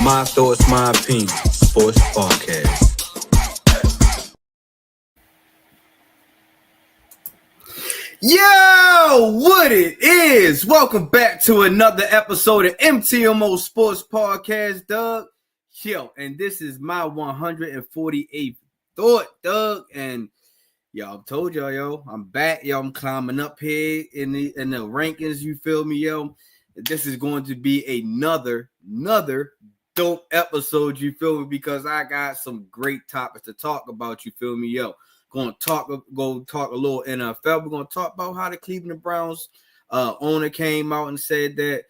My Thoughts, My Opinion Sports Podcast. Yo, what it is? Welcome back to another episode of MTMO Sports Podcast, Doug. Yo, and this is my 148th thought, Doug. And y'all, I've told y'all, yo, I'm back. Yo, I'm climbing up here in the rankings. You feel me, yo? This is going to be another dope episode. You feel me? Because I got some great topics to talk about. You feel me, yo? Go talk a little NFL. We're gonna talk about how the Cleveland Browns owner came out and said that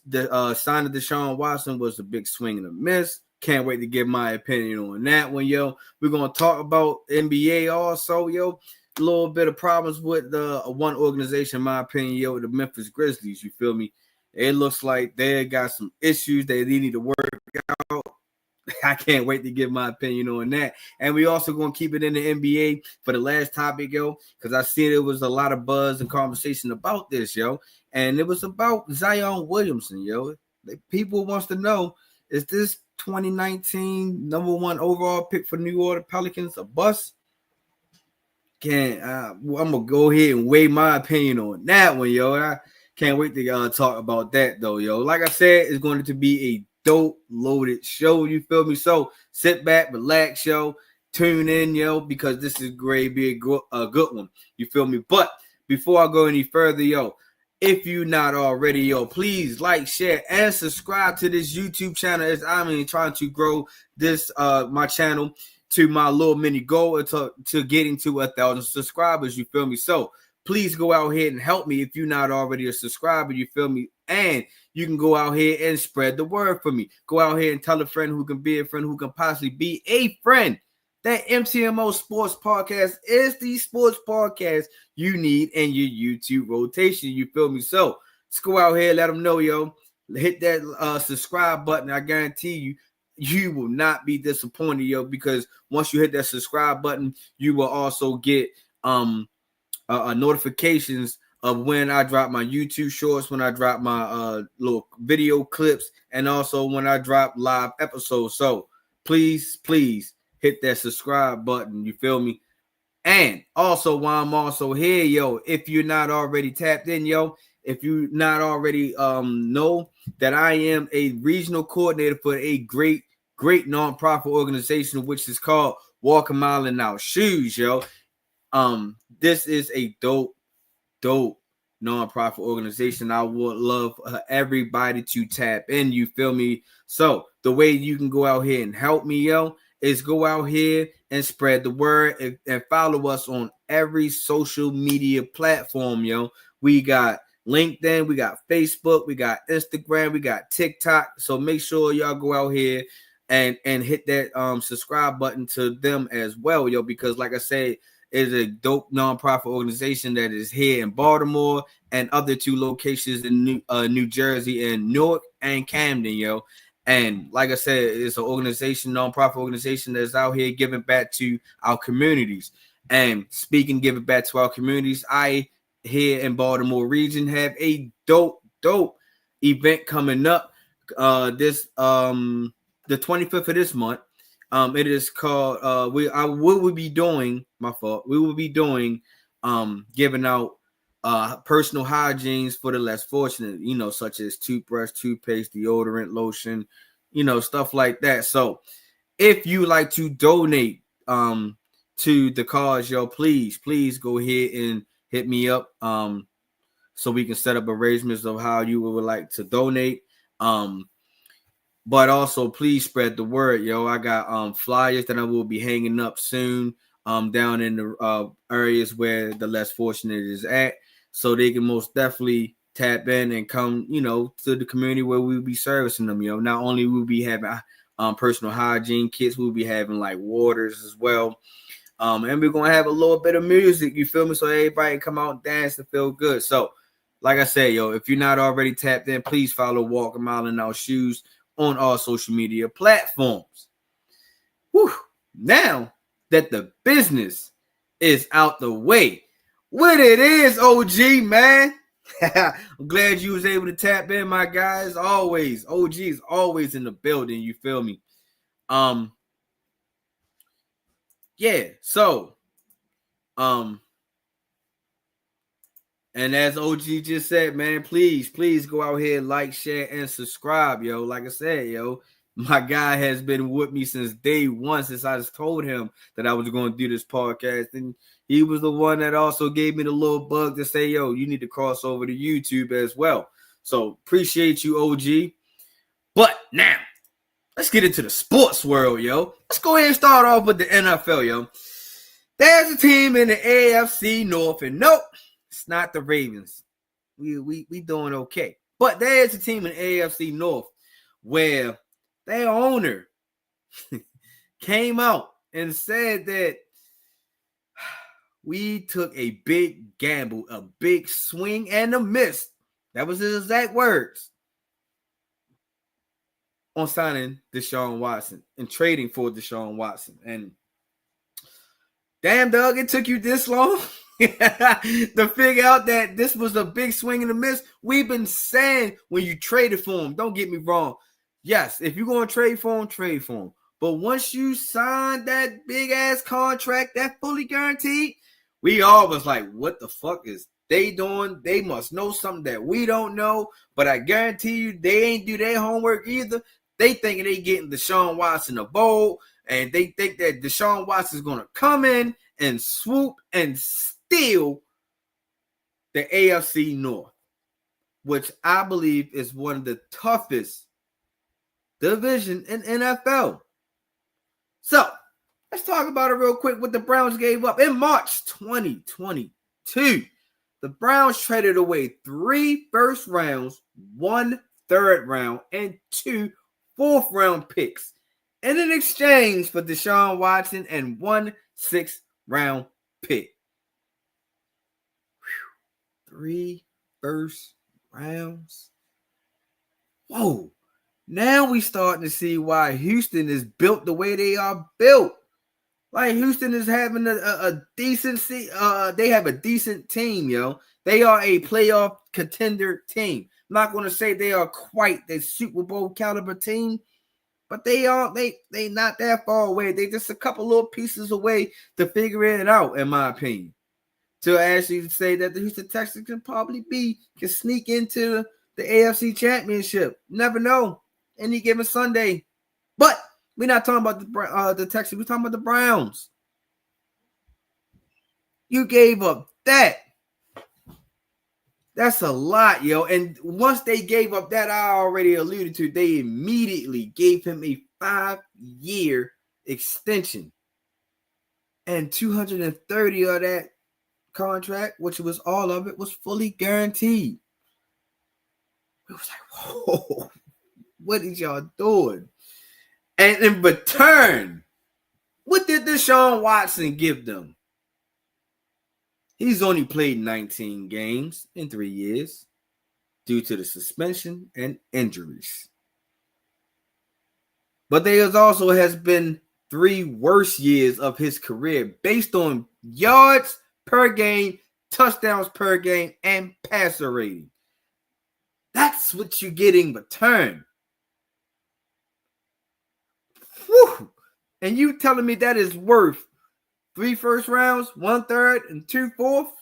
the sign of Deshaun Watson was a big swing and a miss. Can't wait to give my opinion on that one, yo. We're gonna talk about NBA also, yo. A little bit of problems with the one organization, in my opinion, yo, the Memphis Grizzlies. You feel me? It looks like they got some issues that they need to work out. I can't wait to give my opinion on that. And we also going to keep it in the NBA for the last topic, yo, because I see there was a lot of buzz and conversation about this, yo. And it was about Zion Williamson, yo. People wants to know, is this 2019 number one overall pick for New Orleans Pelicans a bust? I'm going to go ahead and weigh my opinion on that one, yo. And I can't wait to talk about that, though, yo. Like I said, it's going to be a dope loaded show, you feel me? So sit back, relax, yo, tune in, yo, because this is going to be a good one, you feel me? But before I go any further, yo, if you're not already, yo, please like, share, and subscribe to this YouTube channel as I'm trying to grow this my channel to my little mini goal to getting to 1,000 subscribers, you feel me? So please go out here and help me if you're not already a subscriber, you feel me? And you can go out here and spread the word for me. Go out here and tell a friend who can be a friend, who can possibly be a friend. That MTMO Sports Podcast is the sports podcast you need in your YouTube rotation. You feel me? So let's go out here, let them know, yo. Hit that subscribe button. I guarantee you, you will not be disappointed, yo, because once you hit that subscribe button, you will also get notifications of when I drop my YouTube shorts, when I drop my little video clips, and also when I drop live episodes. So please hit that subscribe button. You feel me? And also, while I'm also here, yo, if you're not already tapped in, yo, if you not already know that I am a regional coordinator for a great nonprofit organization, which is called Walk a Mile in Our Shoes, yo. This is a dope nonprofit organization. I would love everybody to tap in, you feel me? So the way you can go out here and help me, yo, is go out here and spread the word and follow us on every social media platform, yo. We got LinkedIn, we got Facebook, we got Instagram, we got TikTok. So make sure y'all go out here and hit that subscribe button to them as well, yo, because like I said, is a dope nonprofit organization that is here in Baltimore and other two locations in New Jersey and Newark and Camden, yo. And like I said, it's an organization, nonprofit organization that's out here giving back to our communities. And speaking, giving back to our communities, I here in Baltimore region have a dope event coming up the 25th of this month. It is called we will be doing giving out personal hygienes for the less fortunate, you know, such as toothbrush, toothpaste, deodorant, lotion, you know, stuff like that. So if you like to donate to the cause, yo, please go ahead and hit me up so we can set up arrangements of how you would like to donate. But also, please spread the word, yo. I got flyers that I will be hanging up soon down in the areas where the less fortunate is at, so they can most definitely tap in and come, you know, to the community where we'll be servicing them, yo. Not only will we be having personal hygiene kits, we'll be having like waters as well. And we're going to have a little bit of music, you feel me? So everybody come out and dance and feel good. So, like I said, yo, if you're not already tapped in, please follow Walk a Mile in Our Shoes on all social media platforms. Whew. Now that the business is out the way, what it is, OG, man. I'm glad you was able to tap in, my guys. Always, OG's always in the building. You feel me? Yeah. So, and as OG just said, man, please go out here, like, share, and subscribe, yo. Like I said, yo, my guy has been with me since day one, since I just told him that I was going to do this podcast. And he was the one that also gave me the little bug to say, yo, you need to cross over to YouTube as well. So appreciate you, OG. But now, let's get into the sports world, yo. Let's go ahead and start off with the NFL, yo. There's a team in the AFC North, and nope, it's not the Ravens. We doing okay. But there's a team in AFC North where their owner came out and said that we took a big gamble, a big swing and a miss. That was his exact words. On signing Deshaun Watson and trading for Deshaun Watson. And damn, Doug, it took you this long to figure out that this was a big swing and a miss. We've been saying when you traded for him, don't get me wrong. Yes, if you're going to trade for him, trade for him. But once you sign that big-ass contract, that fully guaranteed, we all was like, what the fuck is they doing? They must know something that we don't know. But I guarantee you, they ain't do their homework either. They thinking they getting Deshaun Watson a bowl, and they think that Deshaun Watson is going to come in and swoop and steal the AFC North, which I believe is one of the toughest division in NFL. So, let's talk about it real quick. What the Browns gave up in March 2022. The Browns traded away 3 first rounds, 1 third round, and 2 fourth round picks in an exchange for Deshaun Watson and 1 sixth round pick. 3 first rounds. Whoa. Now we starting to see why Houston is built the way they are built. Like Houston is having a decent they have a decent team, yo. They are a playoff contender team. I'm not going to say they are quite the Super Bowl caliber team, but they not that far away. They just a couple little pieces away to figure it out, in my opinion. To actually say that the Houston Texans can sneak into the AFC Championship. Never know. Any given Sunday. But we're not talking about the Texans. We're talking about the Browns. You gave up that. That's a lot, yo. And once they gave up that, I already alluded to, they immediately gave him a 5-year extension. And 230 of that contract, which was all of it, was fully guaranteed. It was like, whoa. What is y'all doing? And in return, what did Deshaun Watson give them? He's only played 19 games in 3 years due to the suspension and injuries. But there also has been 3 worst years of his career based on yards per game, touchdowns per game, and passer rating. That's what you get in return. Whew. And you telling me that is worth 3 first rounds, 1 third, and 2 fourths?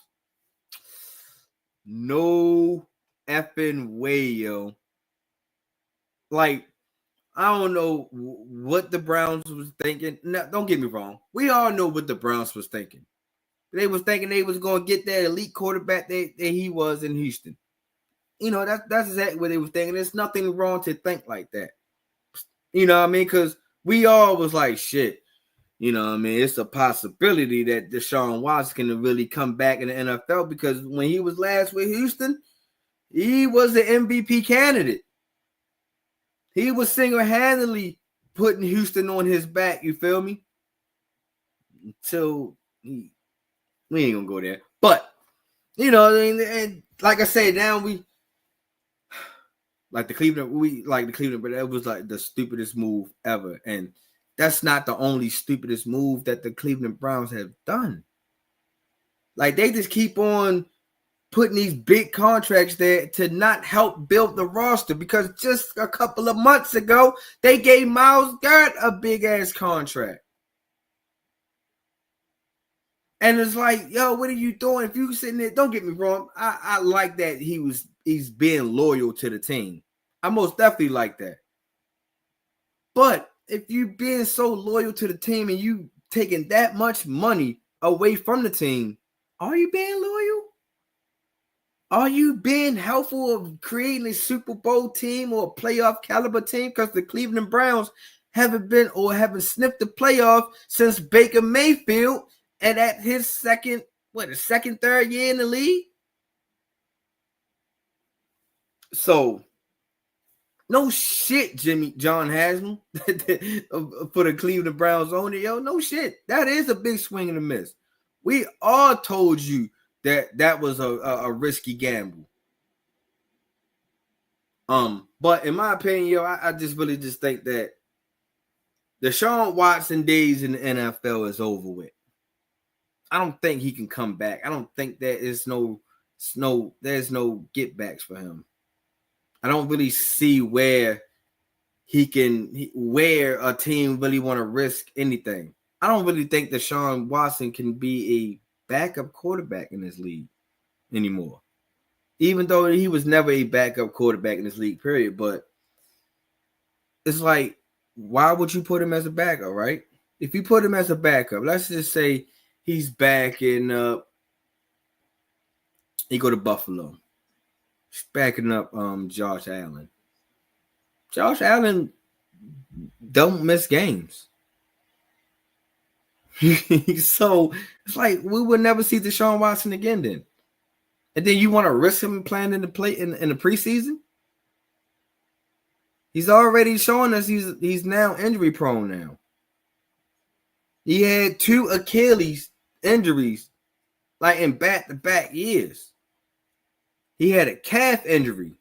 No effing way, yo. Like, I don't know what the Browns was thinking. No, don't get me wrong. We all know what the Browns was thinking. They was thinking they was going to get that elite quarterback that he was in Houston. You know, that's exactly what they was thinking. There's nothing wrong to think like that. You know what I mean? Because we all was like, shit, you know what I mean? It's a possibility that Deshaun Watson can really come back in the NFL because when he was last with Houston, he was the MVP candidate. He was single-handedly putting Houston on his back, you feel me? Until we ain't going to go there. But, you know, and like I said, now like the Cleveland, but it was like the stupidest move ever. And that's not the only stupidest move that the Cleveland Browns have done. Like they just keep on putting these big contracts there to not help build the roster, because just a couple of months ago, they gave Myles Garrett a big-ass contract. And it's like, yo, what are you doing? If you sitting there, don't get me wrong, I like that he's being loyal to the team. I most definitely like that. But if you being so loyal to the team and you taking that much money away from the team, are you being loyal? Are you being helpful of creating a Super Bowl team or a playoff caliber team? Because the Cleveland Browns haven't sniffed the playoff since Baker Mayfield, and at his third year in the league. So, no shit, John Haslam for the Cleveland Browns owner. Yo, no shit. That is a big swing and a miss. We all told you that was a risky gamble. But in my opinion, yo, I just really just think that the Deshaun Watson days in the NFL is over with. I don't think he can come back. I don't think there's no get backs for him. I don't really see where where a team really want to risk anything. I don't really think Deshaun Watson can be a backup quarterback in this league anymore. Even though he was never a backup quarterback in this league, period. But it's like, why would you put him as a backup, right? If you put him as a backup, let's just say he's backing up. He go to Buffalo. He's backing up Josh Allen. Josh Allen don't miss games. So it's like we will never see Deshaun Watson again then. And then you want to risk him playing in the preseason? He's already showing us he's now injury prone now. He had 2 Achilles injuries like in back-to-back years. He had a calf injury.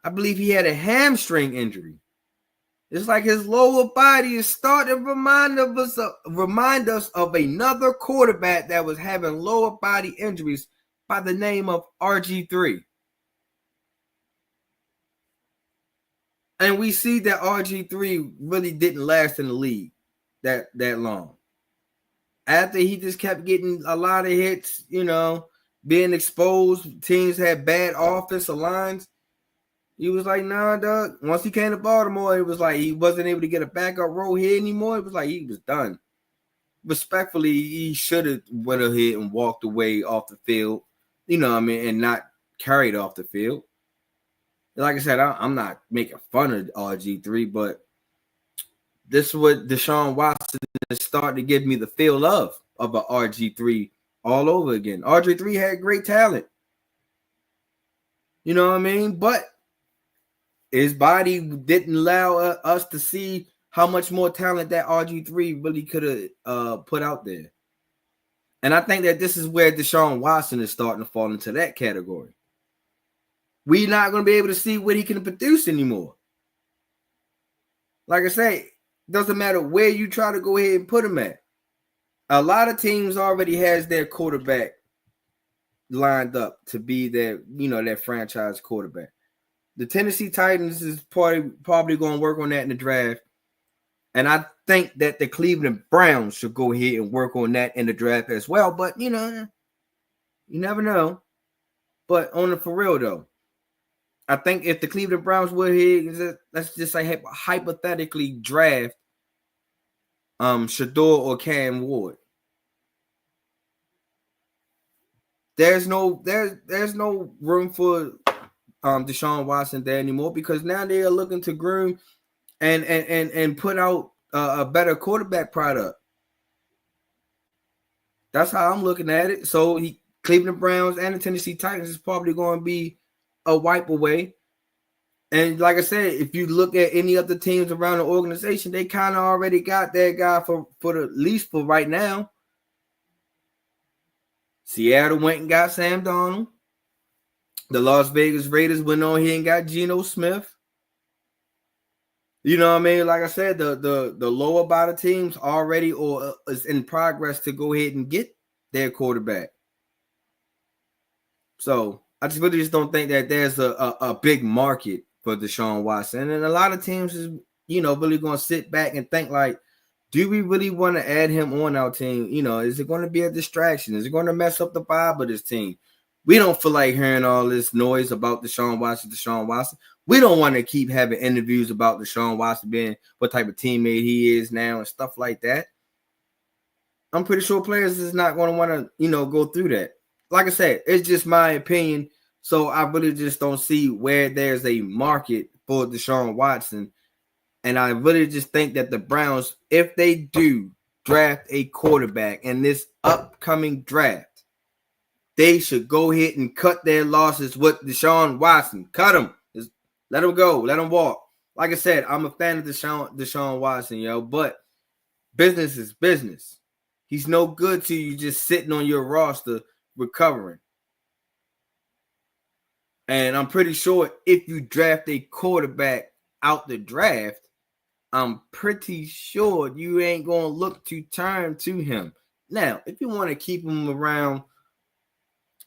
I believe he had a hamstring injury. It's like his lower body is starting to remind us of another quarterback that was having lower body injuries by the name of RG3. And we see that RG3 really didn't last in the league that long. After he just kept getting a lot of hits, being exposed, teams had bad offensive lines. He was like, nah, dog. Once he came to Baltimore, it was like he wasn't able to get a backup role here anymore. It was like he was done. Respectfully, he should have went ahead and walked away off the field, and not carried off the field. Like I said, I'm not making fun of RG3, but this is what Deshaun Watson is starting to give me the feel of a RG3 all over again. RG3 had great talent. You know what I mean? But his body didn't allow us to see how much more talent that RG3 really could have put out there. And I think that this is where Deshaun Watson is starting to fall into that category. We're not going to be able to see what he can produce anymore. Like I say, doesn't matter where you try to go ahead and put him at. A lot of teams already has their quarterback lined up to be their franchise quarterback. The Tennessee Titans is probably going to work on that in the draft. And I think that the Cleveland Browns should go ahead and work on that in the draft as well. But, you never know. But for real, though, I think if the Cleveland Browns would here, let's just say hypothetically draft Shador or Cam Ward. There's no room for Deshaun Watson there anymore, because now they are looking to groom and put out a better quarterback product. That's how I'm looking at it. So Cleveland Browns and the Tennessee Titans is probably going to be a wipe away. And like I said, if you look at any other teams around the organization, they kind of already got that guy for at least for right now. Seattle went and got Sam Darnold. The Las Vegas Raiders went on here and got Geno Smith. You know what I mean? Like I said, the lower bottom teams already or is in progress to go ahead and get their quarterback. So I just really don't think that there's a big market for Deshaun Watson. And a lot of teams is, really going to sit back and think like, do we really want to add him on our team? Is it going to be a distraction? Is it going to mess up the vibe of this team? We don't feel like hearing all this noise about Deshaun Watson. We don't want to keep having interviews about Deshaun Watson being what type of teammate he is now and stuff like that. I'm pretty sure players is not going to want to, go through that. Like I said, it's just my opinion. So I really just don't see where there's a market for Deshaun Watson. And I really just think that the Browns, if they do draft a quarterback in this upcoming draft, they should go ahead and cut their losses with Deshaun Watson. Cut him. Just let him go. Let him walk. Like I said, I'm a fan of Deshaun Watson, but business is business. He's no good to you just sitting on your roster recovering. And I'm pretty sure if you draft a quarterback out the draft, I'm pretty sure you ain't going to look to turn to him. Now, if you want to keep him around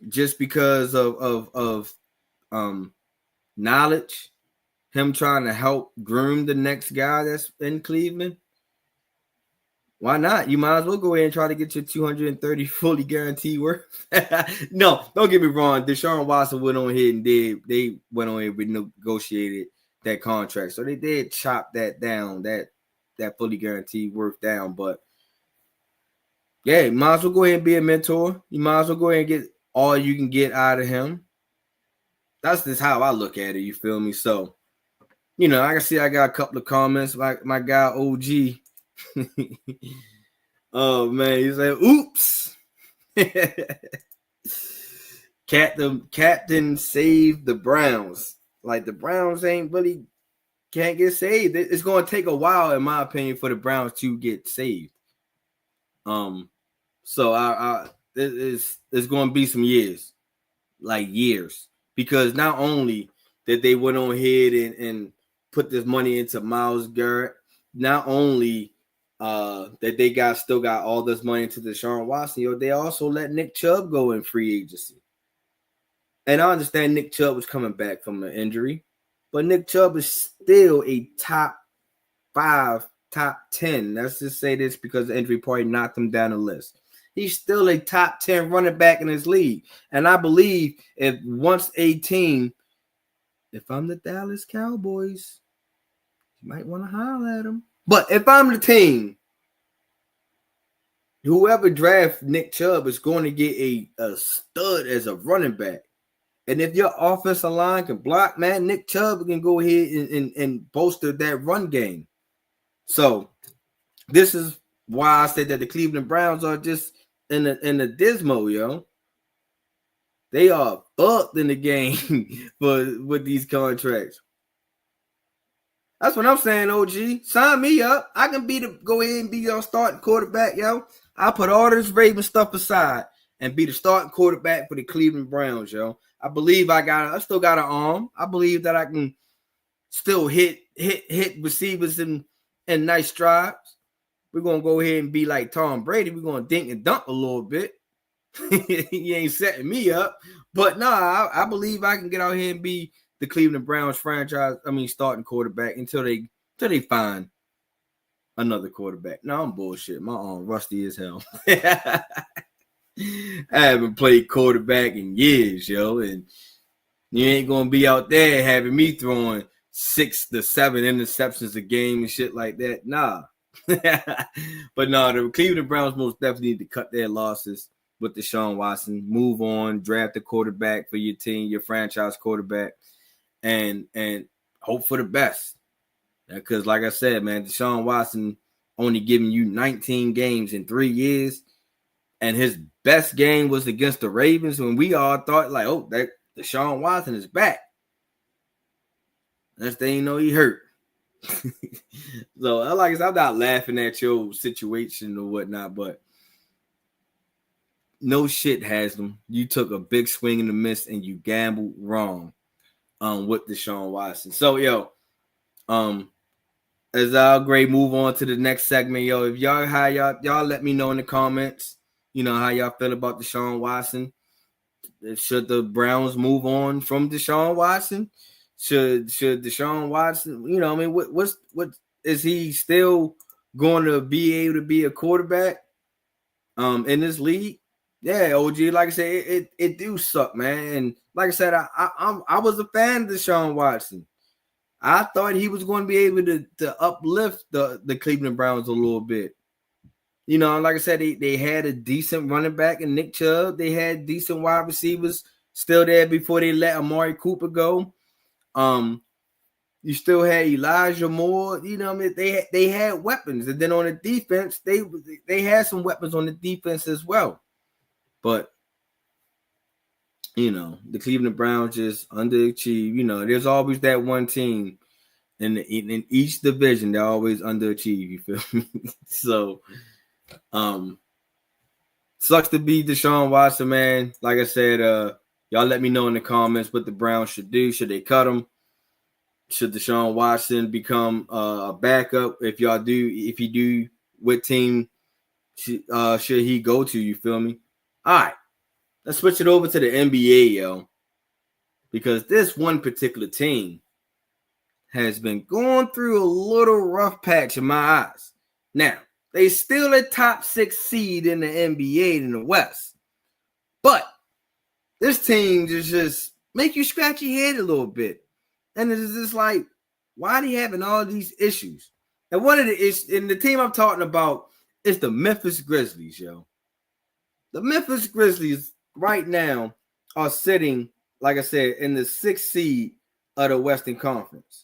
just because of knowledge, him trying to help groom the next guy that's in Cleveland, why not? You might as well go ahead and try to get your 230 fully guaranteed worth. No, don't get me wrong. Deshaun Watson went on ahead and they went on ahead and negotiated that contract. So they did chop that down, that fully guaranteed worth down. But yeah, you might as well go ahead and be a mentor. You might as well go ahead and get all you can get out of him. That's just how I look at it. You feel me? So, I can see I got a couple of comments. Like my guy OG. Oh man, he said, "Oops." Captain saved the Browns. Like the Browns can't get saved. It's going to take a while, in my opinion, for the Browns to get saved. So it's going to be some years, because not only that they went on ahead and put this money into Myles Garrett, not only that they still got all this money into Deshaun Watson, they also let Nick Chubb go in free agency. And I understand Nick Chubb was coming back from an injury, but Nick Chubb is still a top 5, top 10. Let's just say this because the injury probably knocked him down the list. He's still a top 10 running back in his league. And I believe if I'm the Dallas Cowboys, you might want to holler at him. But if I'm the team, whoever drafts Nick Chubb is going to get a stud as a running back. And if your offensive line can block, man, Nick Chubb can go ahead and bolster that run game. So this is why I said that the Cleveland Browns are just in the dismal, yo. They are fucked in the game with these contracts. That's what I'm saying, OG. Sign me up. I can go ahead and be your starting quarterback, yo. I put all this Raven stuff aside and be the starting quarterback for the Cleveland Browns, yo. I believe I still got an arm. I believe that I can still hit receivers in nice strides. We're gonna go ahead and be like Tom Brady. We're gonna dink and dunk a little bit. He ain't setting me up, but nah, I believe I can get out here and be the Cleveland Browns starting quarterback until they find another quarterback. No, I'm bullshit. My arm rusty as hell. I haven't played quarterback in years, yo, and you ain't gonna be out there having me throwing 6 to 7 interceptions a game and shit like that. Nah. But no, the Cleveland Browns most definitely need to cut their losses with Deshaun Watson, move on, draft a quarterback for your team, your franchise quarterback, and hope for the best. Because like I said, man, Deshaun Watson only giving you 19 games in 3 years, and his best game was against the Ravens when we all thought like, oh, that Deshaun Watson is back. Next thing you know, he hurt. So like I said, I'm not laughing at your situation or whatnot, but no shit, Haslam. You took a big swing and a miss and you gambled wrong with Deshaun Watson. So yo, as I'll move on to the next segment, yo. If y'all let me know in the comments, how y'all feel about Deshaun Watson. should the Browns move on from Deshaun Watson? Should Deshaun Watson, what is he still going to be able to be a quarterback in this league? Yeah, OG, like I said, it do suck, man. And like I said, I was a fan of Deshaun Watson. I thought he was going to be able to uplift the Cleveland Browns a little bit. Like I said, they had a decent running back in Nick Chubb. They had decent wide receivers still there before they let Amari Cooper go. You still had Elijah Moore. They had weapons, and then on the defense, they had some weapons on the defense as well. But the Cleveland Browns just underachieve. There's always that one team in each division that always underachieve. You feel me? So, sucks to be Deshaun Watson, man. Like I said, y'all let me know in the comments what the Browns should do. Should they cut him? Should Deshaun Watson become a backup? If he do, what team should he go to? You feel me? All right, let's switch it over to the NBA, yo, because this one particular team has been going through a little rough patch in my eyes. Now, they still a top 6 seed in the NBA in the West, but this team just make you scratch your head a little bit. And it's just like, why are they having all these issues? And one of the issues, and the team I'm talking about is the Memphis Grizzlies, yo. The Memphis Grizzlies right now are sitting, like I said, in the 6th seed of the Western Conference.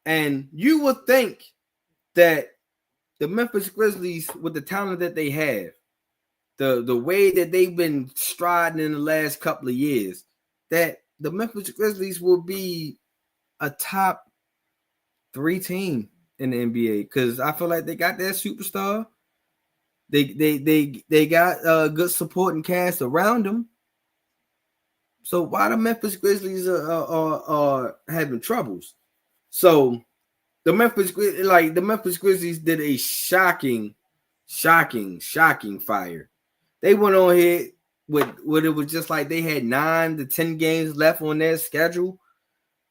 And you would think that the Memphis Grizzlies, with the talent that they have, the way that they've been striding in the last couple of years, that the Memphis Grizzlies will be a top 3 team in the NBA, because I feel like they got that superstar. They got a good supporting cast around them. So why the Memphis Grizzlies are having troubles? So the Memphis Grizzlies did a shocking fire. They went on here with it was just like they had 9 to 10 games left on their schedule.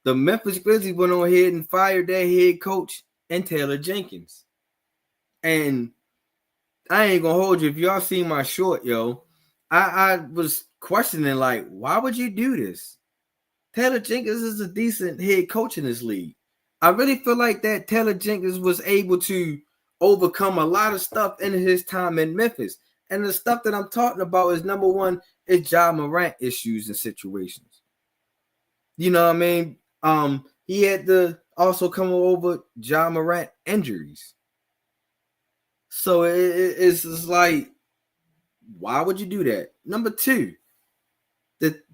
The Memphis Grizzlies went on ahead and fired their head coach and Taylor Jenkins. And I ain't gonna hold you. If y'all seen my short, yo, I was questioning, like, why would you do this? Taylor Jenkins is a decent head coach in this league. I really feel like that Taylor Jenkins was able to overcome a lot of stuff in his time in Memphis. And the stuff that I'm talking about is, number one, is Ja Morant issues and situations. You know what I mean? He had to also come over Ja Morant injuries. So it's just like, why would you do that? Number two,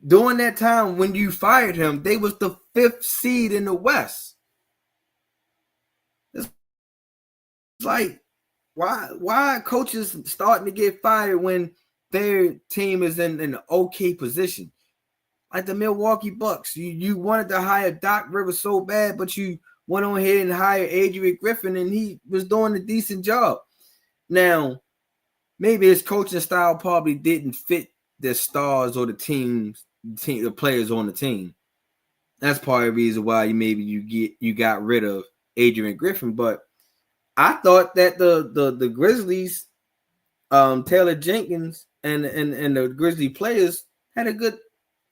during that time when you fired him, they was the 5th seed in the West. It's like, why are coaches starting to get fired when their team is in an okay position? Like the Milwaukee Bucks, you wanted to hire Doc Rivers so bad, but you went on ahead and hired Adrian Griffin, and he was doing a decent job. Now, maybe his coaching style probably didn't fit the stars or the players on the team. That's part of the reason why you got rid of Adrian Griffin. But I thought that the Grizzlies, Taylor Jenkins and the Grizzly players had a good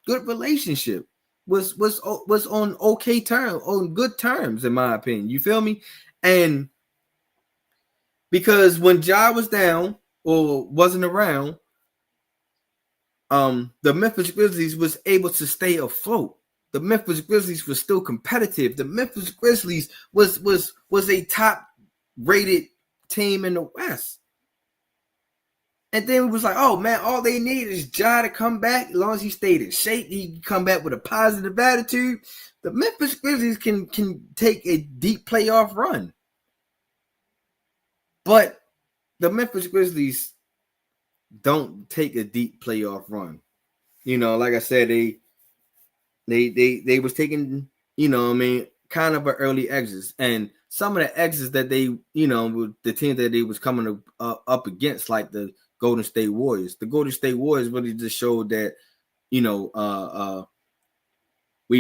relationship. Was on okay terms, on good terms, in my opinion. You feel me? And because when Ja was down or wasn't around, the Memphis Grizzlies was able to stay afloat. The Memphis Grizzlies was still competitive. The Memphis Grizzlies was a top rated team in the West. And then it was like, oh man, all they need is Ja to come back. As long as he stayed in shape, he can come back with a positive attitude. The Memphis Grizzlies can take a deep playoff run. But the Memphis Grizzlies don't take a deep playoff run. Like I said, they was taking, kind of an early exits. And some of the exits that they, the team that they was coming up against, like the Golden State Warriors. The Golden State Warriors really just showed that we've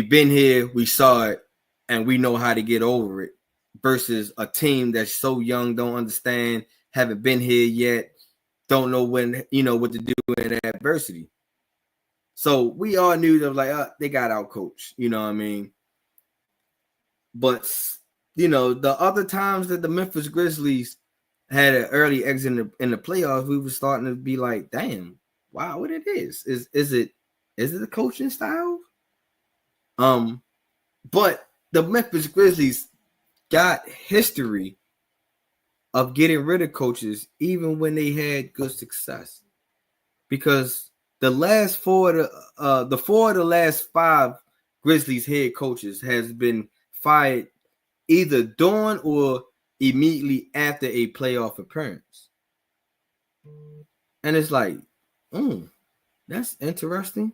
been here, we saw it, and we know how to get over it, versus a team that's so young, don't understand, haven't been here yet, don't know when, what to do in adversity. So we all knew that, like, they got out coached, you know what I mean? But, the other times that the Memphis Grizzlies had an early exit in the playoffs, we were starting to be like, damn, wow, what it is. Is it a coaching style? But the Memphis Grizzlies got history of getting rid of coaches even when they had good success, because the last four of the last five Grizzlies head coaches has been fired either during or immediately after a playoff appearance. And it's like, that's interesting.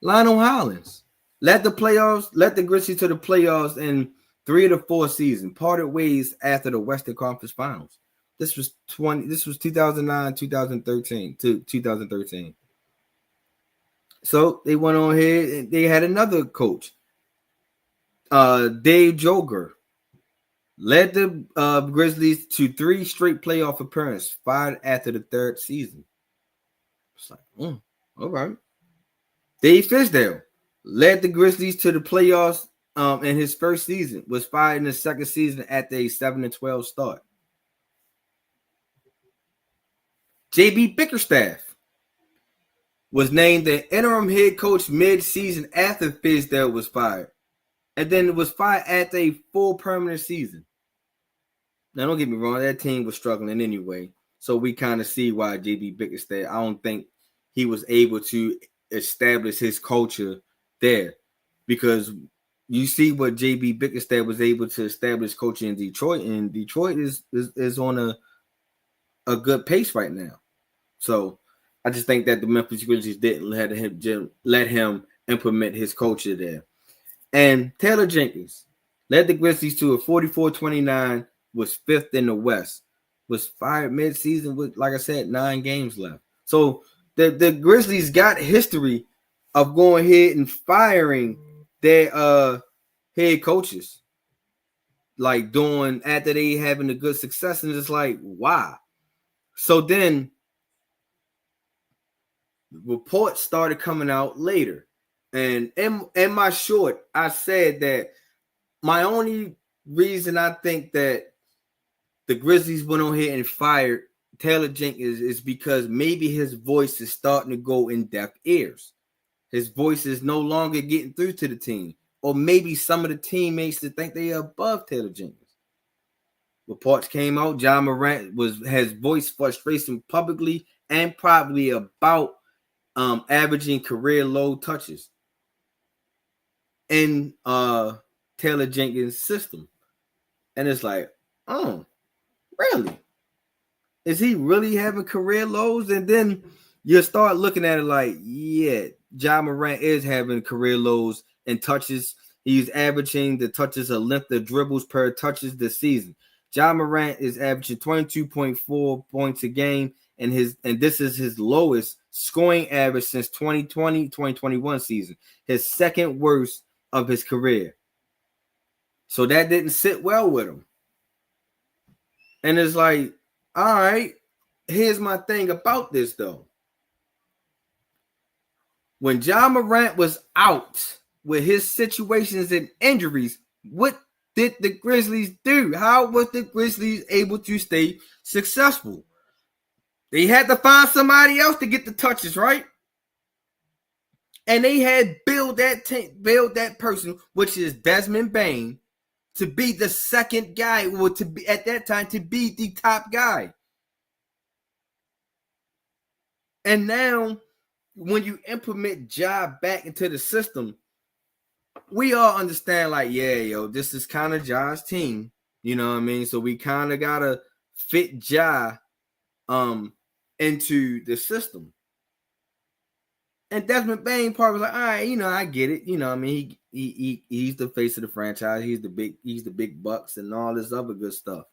Lionel Hollins led the Grizzlies to the playoffs in 3 of the 4 seasons, parted ways after the Western Conference Finals. This was 2009, 2013 to 2013. So they went on here and they had another coach. Dave Joger led the Grizzlies to 3 straight playoff appearances, fired after the 3rd season. It's like, all right. Dave Fisdale led the Grizzlies to the playoffs in his first season, was fired in the 2nd season after a 7-12 start. J.B. Bickerstaff was named the interim head coach mid-season after Fisdale was fired, and then was fired after a full permanent season. Now, don't get me wrong, that team was struggling anyway, so we kind of see why J.B. Bickerstaff, I don't think he was able to establish his culture there, because you see what J.B. Bickerstaff was able to establish coaching in Detroit, and Detroit is on a good pace right now. So I just think that the Memphis Grizzlies didn't let him implement his culture there. And Taylor Jenkins led the Grizzlies to a 44-29, was 5th in the West, was fired mid-season with, like I said, 9 games left. So the Grizzlies got history of going ahead and firing their head coaches, like doing after they having a good success, and it's like, why? So then reports started coming out later, and in my short, I said that my only reason I think that the Grizzlies went on here and fired Taylor Jenkins is because maybe his voice is starting to go in deaf ears. His voice is no longer getting through to the team, or maybe some of the teammates that think they are above Taylor Jenkins. Reports came out, John Morant has voiced frustration publicly and privately about averaging career low touches in Taylor Jenkins' system. And it's like, oh, really? Is he really having career lows? And then you start looking at it like, yeah, John Morant is having career lows in touches. He's averaging the touches a length of dribbles per touches this season. John Morant is averaging 22.4 points a game, and this is his lowest scoring average since 2020-2021 season, his 2nd worst of his career. So that didn't sit well with him. And it's like, all right, here's my thing about this, though. When John Morant was out with his situations and injuries, what did the Grizzlies do? How was the Grizzlies able to stay successful? They had to find somebody else to get the touches, right? And they had build that person, which is Desmond Bane, to be the 2nd guy, or to be at that time to be the top guy. And now, when you implement Ja back into the system, we all understand, like, yeah, this is kind of Ja's team. You know what I mean? So we kind of gotta fit Ja into the system. And Desmond Bane part was like, all right, I get it. You know what I mean? He's the face of the franchise. He's the big bucks and all this other good stuff.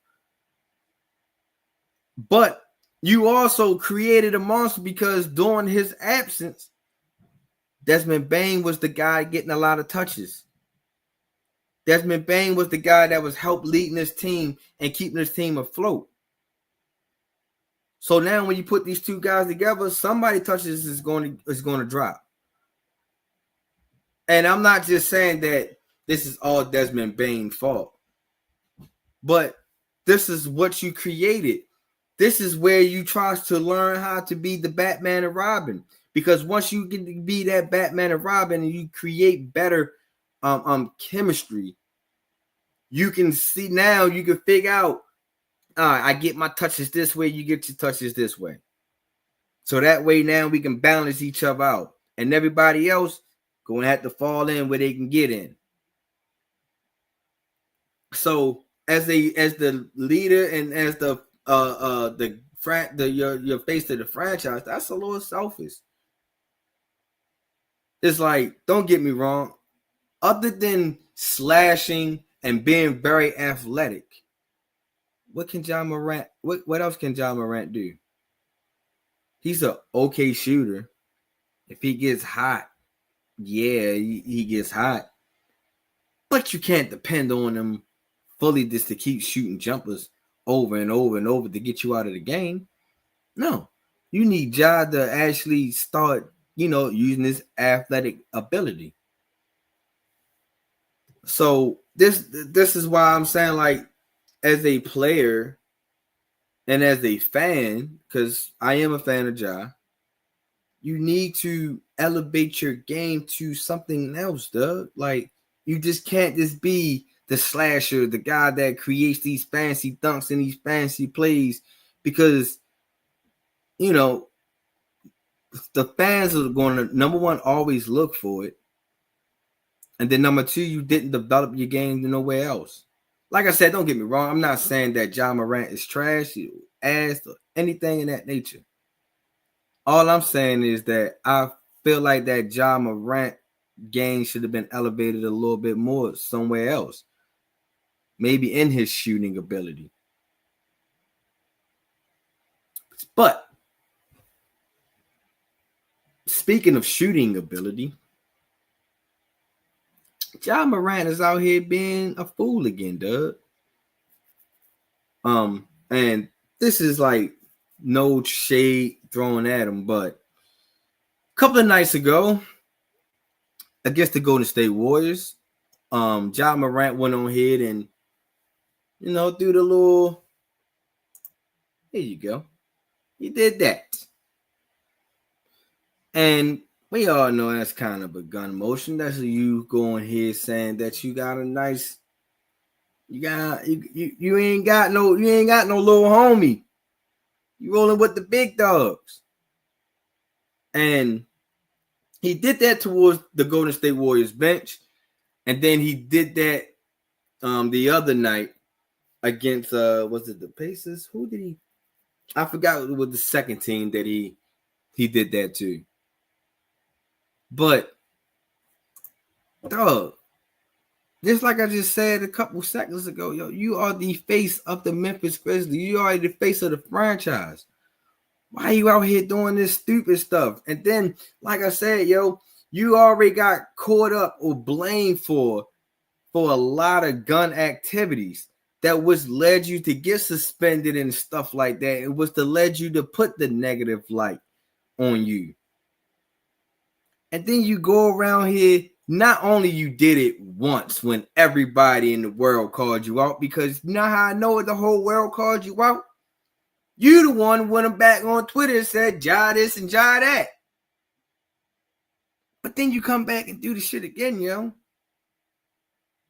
But you also created a monster, because during his absence, Desmond Bane was the guy getting a lot of touches. Desmond Bane was the guy that was help leading this team and keeping this team afloat. So now when you put these two guys together, somebody touches is going to drop. And I'm not just saying that this is all Desmond Bane's fault, but this is what you created. This is where you try to learn how to be the Batman and Robin. Because once you get to be that Batman and Robin and you create better chemistry, you can see now, you can figure out, all right, I get my touches this way, you get your touches this way. So that way now we can balance each other out. And everybody else going to have to fall in where they can get in. So as the leader and as the your face to the franchise, that's a little selfish. It's like, don't get me wrong, other than slashing and being very athletic, what can John Morant? What else can John Morant do? He's an okay shooter. If he gets hot, yeah, he gets hot. But you can't depend on him fully just to keep shooting jumpers over and over and over to get you out of the game. No, you need Ja to actually start, using his athletic ability. So this is why I'm saying, like, as a player and as a fan, because I am a fan of Ja, you need to elevate your game to something else, Doug. Like, you just can't just be the slasher, the guy that creates these fancy dunks and these fancy plays, because, the fans are going to, number one, always look for it. And then number two, you didn't develop your game to nowhere else. Like I said, don't get me wrong. I'm not saying that Ja Morant is trash, ass, or anything in that nature. All I'm saying is that I feel like that Ja Morant game should have been elevated a little bit more somewhere else. Maybe in his shooting ability. But speaking of shooting ability, Ja Morant is out here being a fool again, Doug. And this is like no shade thrown at him, but a couple of nights ago, against the Golden State Warriors, Ja Morant went on ahead and, do the little, here you go. He did that. And we all know that's kind of a gun motion. That's you going here saying that you got a nice, you ain't got no little homie. You rolling with the big dogs. And he did that towards the Golden State Warriors bench. And then he did that the other night against was it the Pacers? Who did he? I forgot it was the second team that he did that to. But dog, just like I just said a couple seconds ago, you are the face of the Memphis Grizzlies. You are the face of the franchise. Why are you out here doing this stupid stuff? And then, like I said, you already got caught up or blamed for a lot of gun activities that was led you to get suspended and stuff like that. It was to lead you to put the negative light on you. And then you go around here, not only you did it once when everybody in the world called you out, because you know how I know the whole world called you out? You the one who went back on Twitter and said, Ja this and Ja that. But then you come back and do the shit again,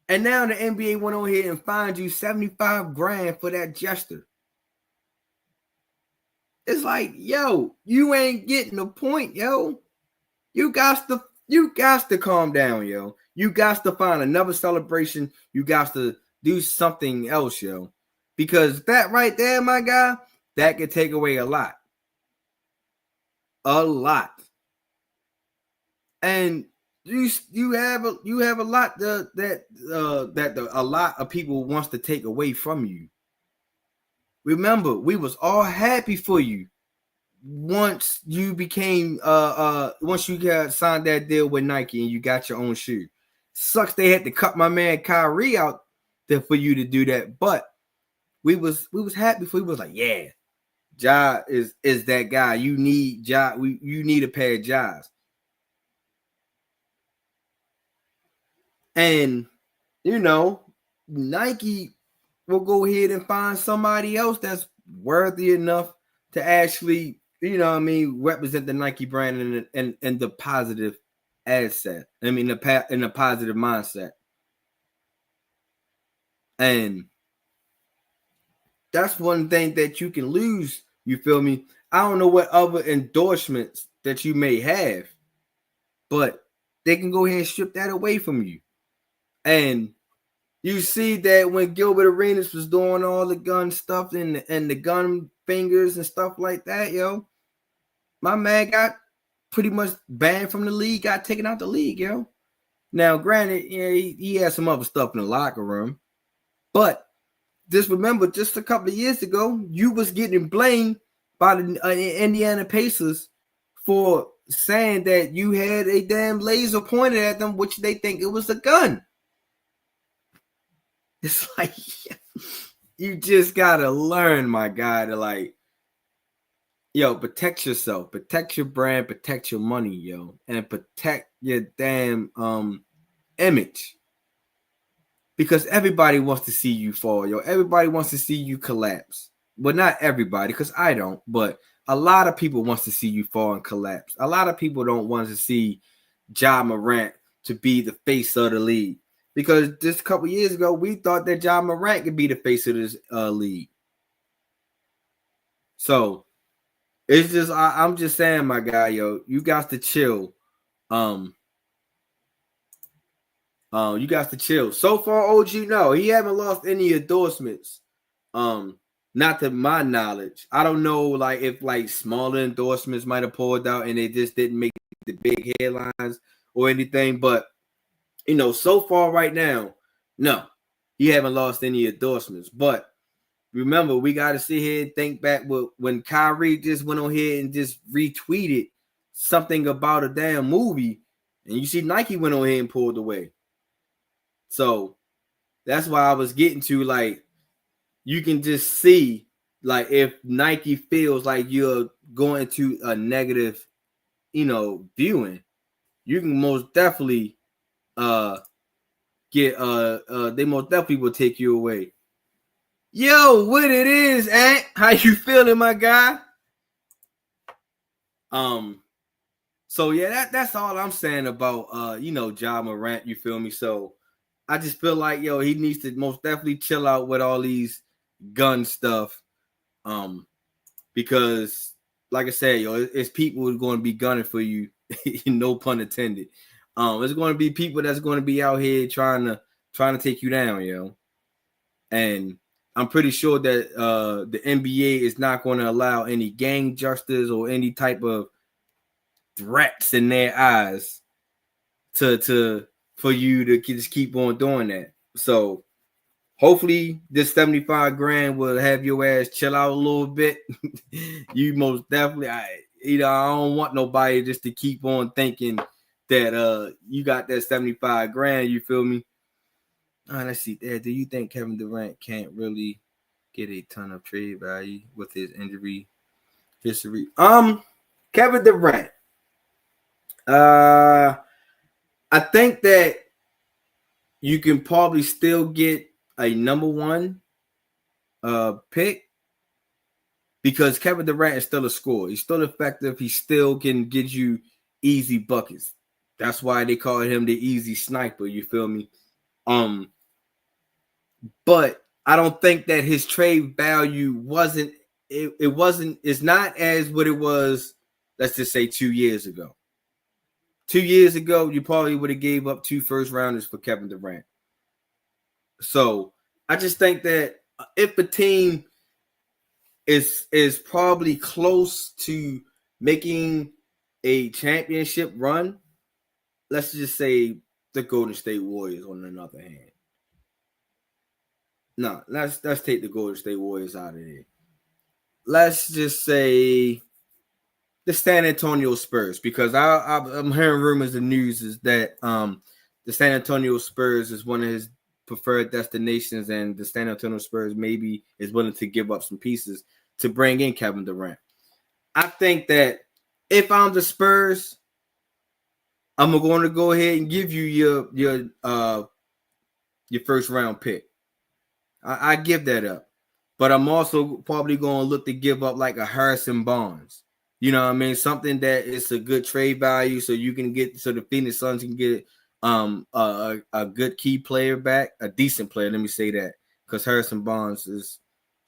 And now the NBA went on here and fined you $75,000 for that gesture. It's like, you ain't getting the point, You got to calm down, You got to find another celebration. You got to do something else, Because that right there, my guy, that could take away a lot. A lot. And you have a lot that a lot of people wants to take away from you. Remember, we was all happy for you. once you became once you got signed that deal with Nike and you got your own shoe. Sucks they had to cut my man Kyrie out there for you to do that, but we was happy for. We was like, yeah, Ja is that guy. You need Ja. You need a pair of Ja's. And you know, Nike will go ahead and find somebody else that's worthy enough to actually, you know what I mean, represent the Nike brand and the positive asset. I mean, in the positive mindset. And that's one thing that you can lose. You feel me? I don't know what other endorsements that you may have, but they can go ahead and strip that away from you. And you see that when Gilbert Arenas was doing all the gun stuff and the gun fingers and stuff like that, yo, my man got pretty much banned from the league, got taken out the league, yo. Now, granted, yeah, he had some other stuff in the locker room, but just remember, just a couple of years ago, you was getting blamed by the Indiana Pacers for saying that you had a damn laser pointed at them, which they think it was a gun. It's like, you just gotta learn, my guy, to like, yo, protect yourself, protect your brand, protect your money, yo, and protect your damn image. Because everybody wants to see you fall, yo. Everybody wants to see you collapse. Well, not everybody, because I don't, but a lot of people wants to see you fall and collapse. A lot of people don't want to see Ja Morant to be the face of the league. Because just a couple years ago, we thought that Ja Morant could be the face of this league. So it's just I'm just saying, my guy, yo, you got to chill. You got to chill. So far, OG, no, he haven't lost any endorsements. Not to my knowledge. I don't know, like if like smaller endorsements might have pulled out and they just didn't make the big headlines or anything. But you know, so far right now, no, he haven't lost any endorsements. But remember, we got to sit here and think back when Kyrie just went on here and just retweeted something about a damn movie, and you see Nike went on here and pulled away. So that's why I was getting to, like, you can just see, like, if Nike feels like you're going to a negative, you know, viewing, you can most definitely they most definitely will take you away. Yo, what it is, Ant? How you feeling, my guy? So yeah, that's all I'm saying about you know, Ja Morant, you feel me? So I just feel like, yo, he needs to most definitely chill out with all these gun stuff. Because like I said, yo, it's people who are going to be gunning for you, no pun intended. It's going to be people that's going to be out here trying to take you down, yo. And I'm pretty sure that the NBA is not going to allow any gang justice or any type of threats in their eyes to for you to just keep on doing that. So hopefully this 75 grand will have your ass chill out a little bit. You most definitely, I don't want nobody just to keep on thinking that you got that 75 grand, you feel me? Let's see. Do you think Kevin Durant can't really get a ton of trade value with his injury history? Kevin Durant. I think that you can probably still get a number one pick because Kevin Durant is still a scorer. He's still effective. He still can get you easy buckets. That's why they call him the easy sniper. You feel me? But I don't think that his trade value wasn't. It's not as what it was. Let's just say 2 years ago. 2 years ago, you probably would have gave up 2 first rounders for Kevin Durant. So I just think that if a team is probably close to making a championship run, let's just say the Golden State Warriors on another hand. No, let's take the Golden State Warriors out of there. Let's just say the San Antonio Spurs, because I'm hearing rumors and news is that the San Antonio Spurs is one of his preferred destinations, and the San Antonio Spurs maybe is willing to give up some pieces to bring in Kevin Durant. I think that if I'm the Spurs, I'm going to go ahead and give you your first round pick. I give that up. But I'm also probably going to look to give up like a Harrison Barnes. You know what I mean? Something that is a good trade value so you can get, so the Phoenix Suns can get a good key player back, a decent player. Let me say that, because Harrison Barnes is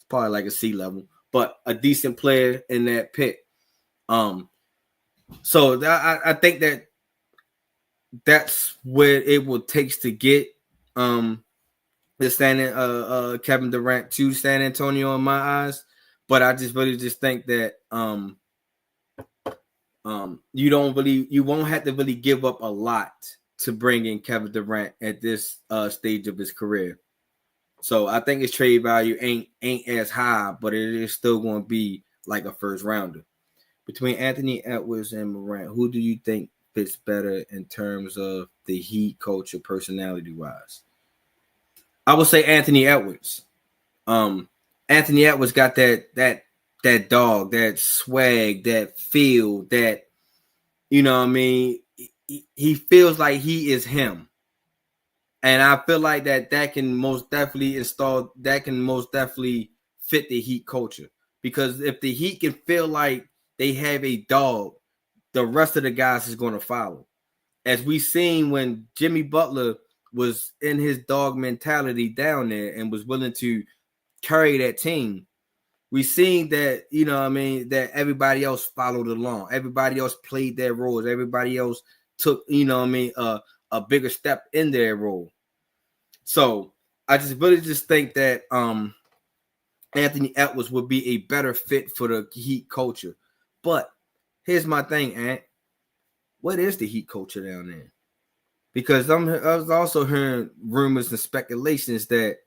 probably like a C level, but a decent player in that pick. So I think that that's what it will take to get the Kevin Durant to San Antonio in my eyes. But I just really just think that you won't have to really give up a lot to bring in Kevin Durant at this stage of his career. So I think his trade value ain't as high, but it is still going to be like a first rounder. Between Anthony Edwards and Morant, who do you think fits better in terms of the Heat culture, personality wise? I would say Anthony Edwards. Anthony Edwards got that dog, that swag, that feel, that, you know what I mean? He feels like he is him. And I feel like that can most definitely fit the Heat culture. Because if the Heat can feel like they have a dog, the rest of the guys is going to follow. As we seen when Jimmy Butler was in his dog mentality down there and was willing to carry that team, we seen that, you know what I mean, that everybody else followed along. Everybody else played their roles. Everybody else took, you know what I mean, a bigger step in their role. So I just really just think that Anthony Edwards would be a better fit for the Heat culture. But here's my thing, Ant. What is the Heat culture down there? Because I was also hearing rumors and speculations that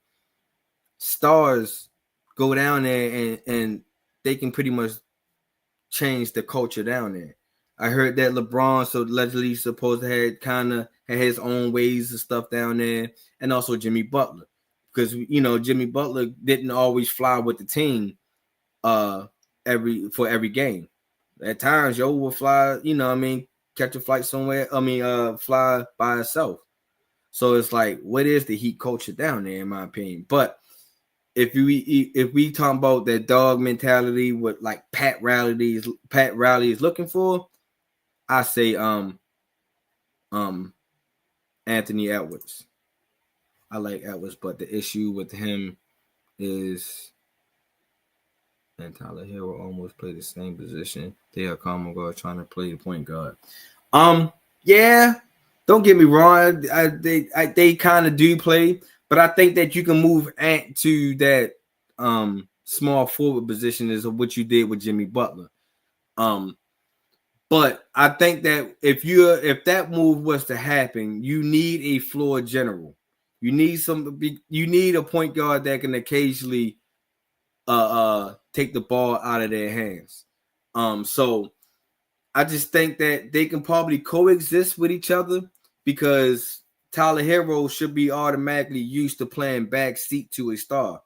stars go down there and they can pretty much change the culture down there. I heard that LeBron allegedly supposed to had his own ways and stuff down there, and also Jimmy Butler, because you know Jimmy Butler didn't always fly with the team every game. At times, Yo will fly, you know what I mean, catch a flight somewhere. Fly by itself. So it's like, what is the Heat culture down there, in my opinion? But if we talk about that dog mentality, what like Pat Riley is looking for, I say Anthony Edwards. I like Edwards, but the issue with him is, and Tyler Hero almost played the same position. They are common guard trying to play the point guard. Yeah, don't get me wrong. They kind of do play, but I think that you can move Ant to that small forward position is what you did with Jimmy Butler. But I think that if that move was to happen, you need a floor general. You need a point guard that can occasionally take the ball out of their hands. So I just think that they can probably coexist with each other, because Tyler Hero should be automatically used to playing backseat to a star.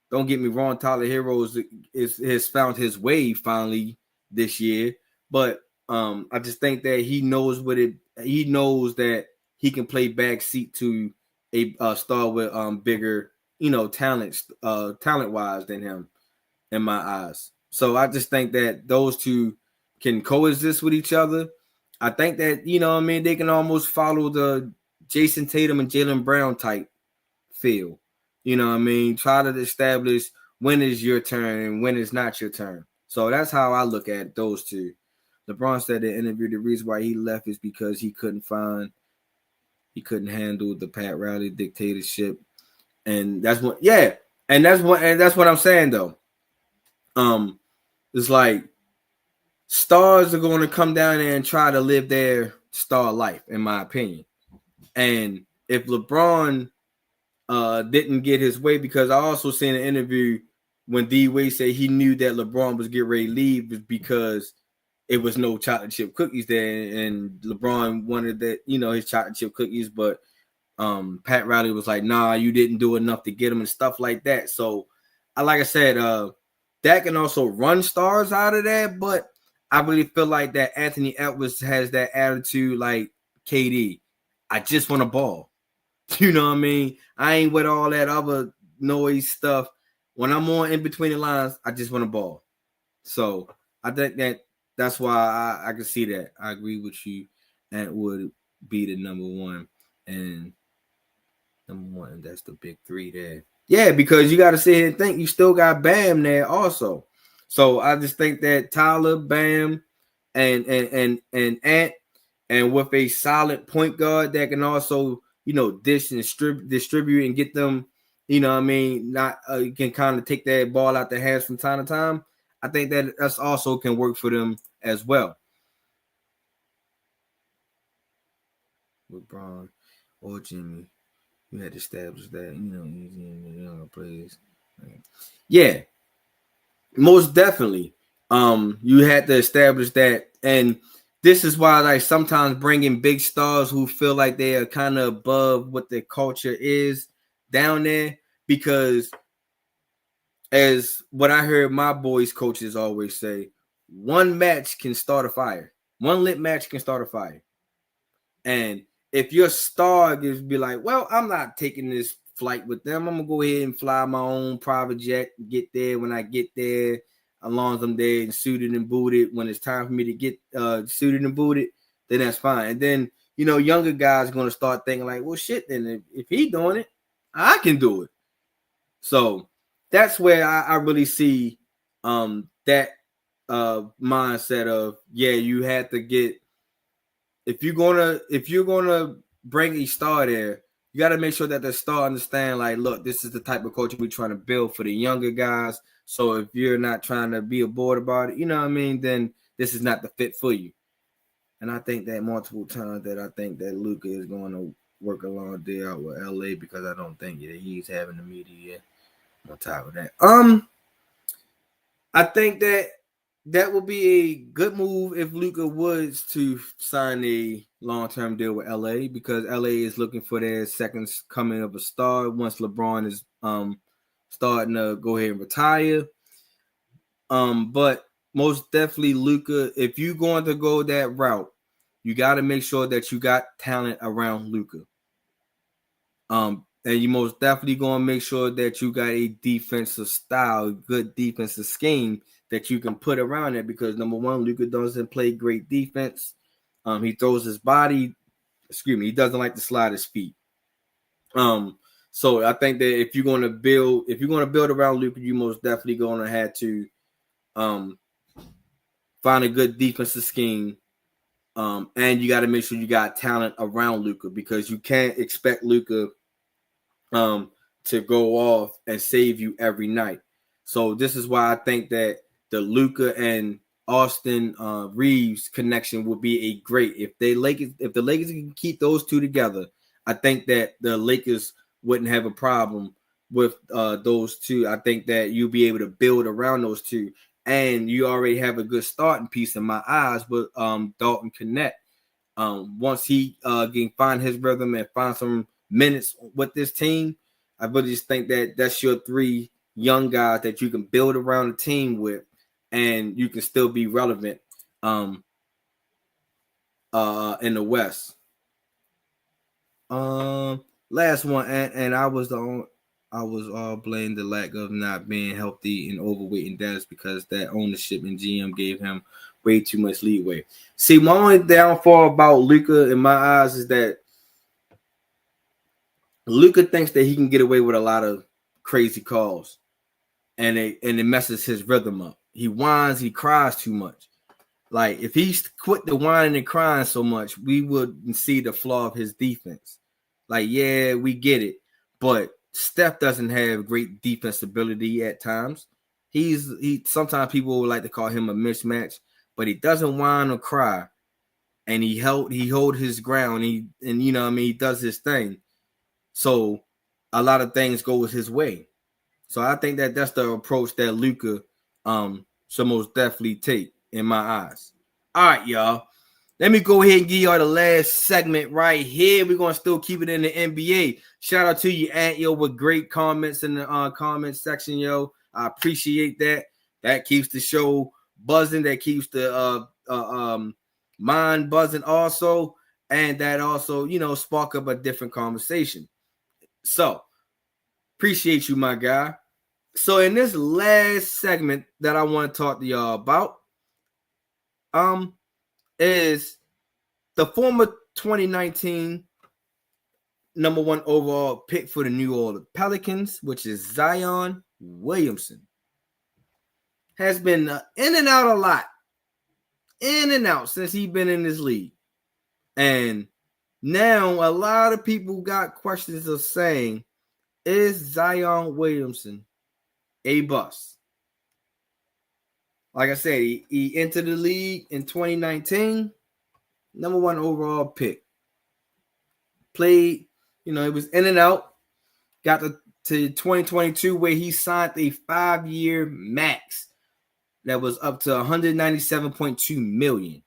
Don't get me wrong, Tyler Hero has found his way finally this year, but I just think that he knows that he can play backseat to a star with bigger, talent wise than him in my eyes. So I just think that those two can coexist with each other. I think that, they can almost follow the Jason Tatum and Jaylen Brown type feel. Try to establish when is your turn and when is not your turn. So that's how I look at those two. LeBron said in the interview the reason why he left is because he couldn't handle the Pat Riley dictatorship. And that's what I'm saying though. It's like stars are going to come down there and try to live their star life, in my opinion. And if LeBron didn't get his way, because I also seen an interview when D Wade said he knew that LeBron was getting ready to leave because it was no chocolate chip cookies there, and LeBron wanted that, his chocolate chip cookies, but Pat Riley was like, nah, you didn't do enough to get him and stuff like that. So like I said, that can also run stars out of there, but I really feel like that Anthony Edwards has that attitude like KD. I just want to ball. You know what I mean? I ain't with all that other noise stuff. When I'm on in between the lines, I just want to ball. So I think that's why I can see that. I agree with you. That would be the number one. And that's the big three there. Yeah, because you got to sit here and think you still got Bam there also. So I just think that Tyler, Bam, and Ant, and with a solid point guard that can also, dish and distribute and get them, not can kind of take that ball out their hands from time to time. I think that's also can work for them as well. LeBron or Jimmy, you had to establish that, younger players. Yeah, most definitely. You had to establish that, and this is why, like, sometimes bringing big stars who feel like they are kind of above what the culture is down there, because as what I heard my boys' coaches always say, one match can start a fire. One lit match can start a fire. And if your star gives be like, well, I'm not taking this flight with them. I'm gonna go ahead and fly my own private jet, get there when I get there, as long as I'm there and suited and booted. When it's time for me to get suited and booted, then that's fine. And then, younger guys are gonna start thinking like, well, shit, then if he doing it, I can do it. So that's where I really see that mindset of, yeah, you have to get, if you're gonna bring a star there, you got to make sure that the star understand, like, look, this is the type of coach we're trying to build for the younger guys. So if you're not trying to be aboard about it, then this is not the fit for you. And I think that multiple times that I think that Luka is going to work a long day out with LA, because I don't think that he's having the media on top of that. I think that would be a good move if Luka was to sign a long-term deal with LA, because LA is looking for their second coming of a star once LeBron is starting to go ahead and retire. But most definitely Luka, if you're going to go that route, you got to make sure that you got talent around Luka. And you most definitely going to make sure that you got a defensive style, good defensive scheme that you can put around it, because number one, Luka doesn't play great defense. He throws his body. He doesn't like to slide his feet. So I think that if you're going to build around Luka, you most definitely going to have to find a good defensive scheme. And you got to make sure you got talent around Luka, because you can't expect Luka to go off and save you every night. So this is why I think that the Luka and Austin Reeves connection would be a great, if the Lakers can keep those two together. I think that the Lakers wouldn't have a problem with those two. I think that you'll be able to build around those two, and you already have a good starting piece in my eyes with Dalton Connect. Once he can find his rhythm and find some minutes with this team, I really just think that that's your three young guys that you can build around the team with, and you can still be relevant in the West. Last one, and I was blaming the lack of not being healthy and overweight in Dallas, because that ownership and GM gave him way too much leeway. See, my only downfall about Luka in my eyes is that Luka thinks that he can get away with a lot of crazy calls, and it messes his rhythm up. He whines, he cries too much. Like, if he quit the whining and crying so much, we wouldn't see the flaw of his defense. Like, yeah, we get it, but Steph doesn't have great defense ability at times. He sometimes people would like to call him a mismatch, but he doesn't whine or cry, and he hold his ground. He does his thing. So a lot of things go his way. So I think that that's the approach that Luka should most definitely take in my eyes. All right, y'all. Let me go ahead and give y'all the last segment right here. We're going to still keep it in the NBA. Shout out to you, Ant, yo, with great comments in the comment section, yo. I appreciate that. That keeps the show buzzing. That keeps the mind buzzing also. And that also, spark up a different conversation. So, appreciate you, my guy. So, in this last segment that I want to talk to y'all about, is the former 2019 number 1 overall pick for the New Orleans Pelicans, which is Zion Williamson. Has been in and out a lot. In and out since he's been in this league. And now a lot of people got questions of saying, is Zion Williamson a bust? Like I said, he entered the league in 2019, number 1 overall pick. Played, it was in and out. Got to 2022 where he signed a 5-year max that was up to $197.2 million.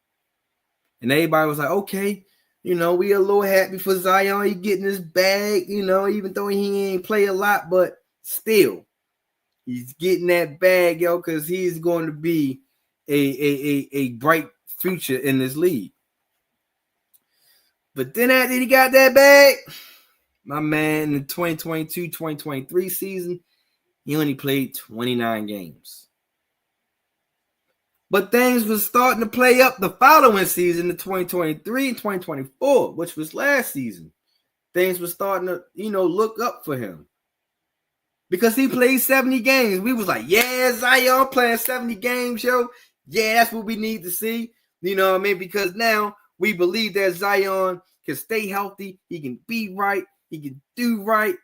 And everybody was like, okay, we a little happy for Zion. He getting his bag, even though he ain't play a lot, but still, he's getting that bag, yo, because he's going to be a bright future in this league. But then after he got that bag, my man, in the 2022-2023 season, he only played 29 games. But things was starting to play up the following season, the 2023 and 2024, which was last season. Things were starting to, look up for him. Because he played 70 games. We was like, yeah, Zion playing 70 games, yo. Yeah, that's what we need to see. You know what I mean? Because now we believe that Zion can stay healthy. He can be right. He can do right.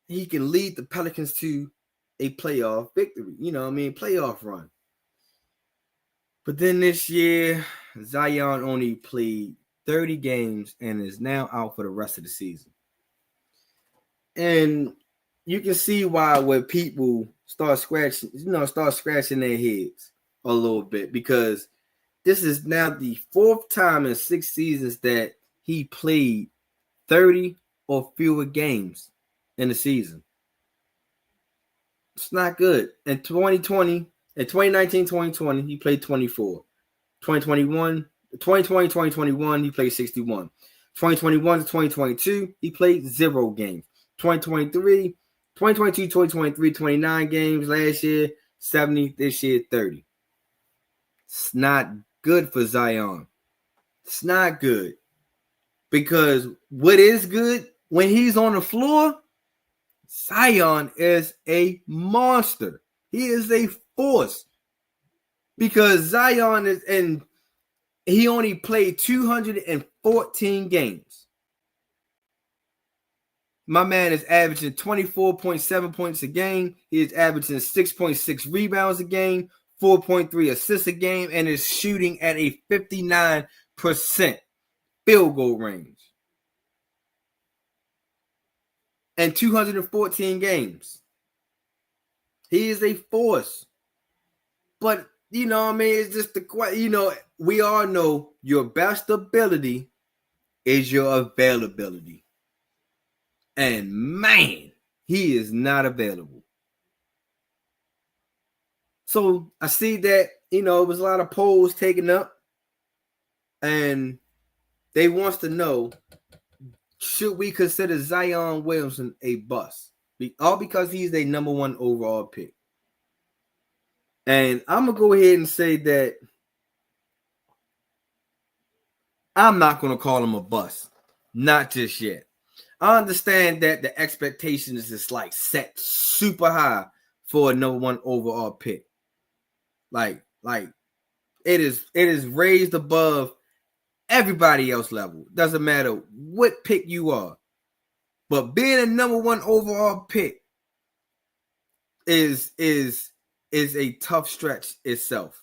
He can lead the Pelicans to a playoff victory. Playoff run. But then this year, Zion only played 30 games and is now out for the rest of the season. And you can see why when people start scratching their heads a little bit, because this is now the 4th time in 6 seasons that he played 30 or fewer games in the season. It's not good. In 2019-2020, he played 24. 2020-2021, he played 61. 2021-2022, he played 0 games. 2022-2023, 29 games last year, 70 this year, 30. It's not good for Zion. It's not good. Because what is good when he's on the floor, Zion is a monster. He is a force. Because Zion he only played 214 games. My man is averaging 24.7 points a game. He is averaging 6.6 rebounds a game, 4.3 assists a game, and is shooting at a 59% field goal range. And 214 games. He is a force. But, it's just we all know your best ability is your availability. And, man, he is not available. So, I see that, it was a lot of polls taken up. And they wants to know, should we consider Zion Williamson a bust? All because he's a number 1 overall pick. And I'm going to go ahead and say that I'm not going to call him a bust. Not just yet. I understand that the expectations is like set super high for a number 1 overall pick. Like it is raised above everybody else level. Doesn't matter what pick you are. But being a number 1 overall pick is a tough stretch itself.